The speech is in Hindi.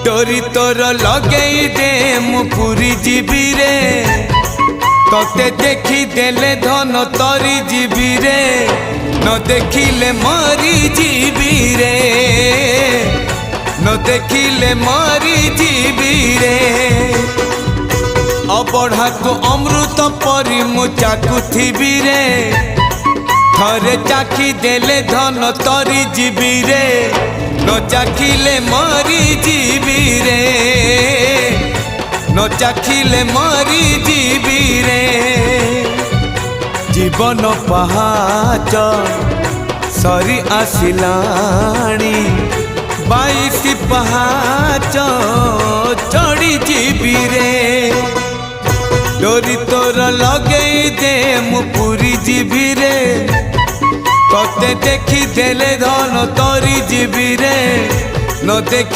डोरी तोर लगई दे मु पूरी जीवी रे तोते देखी देले धन तरी जीवी रे न देखिले मरी जीवी रे न देखिले मरी जीवी रे अबढ़ा को अमृत परी मु चाकुथिबी रे थरे चाखी देले धन तरी जीवी रे न चाखिले मरी जीवी रे न चाखिले मरी जीवी रे जीवन पहाच सरी आसिलाणी 22 पहाच चढ़ी जीवी रे डोरी तोर लगई दे मु पूरी जीवी रे तोते देखी देले धन तरी जीवी रे न देखी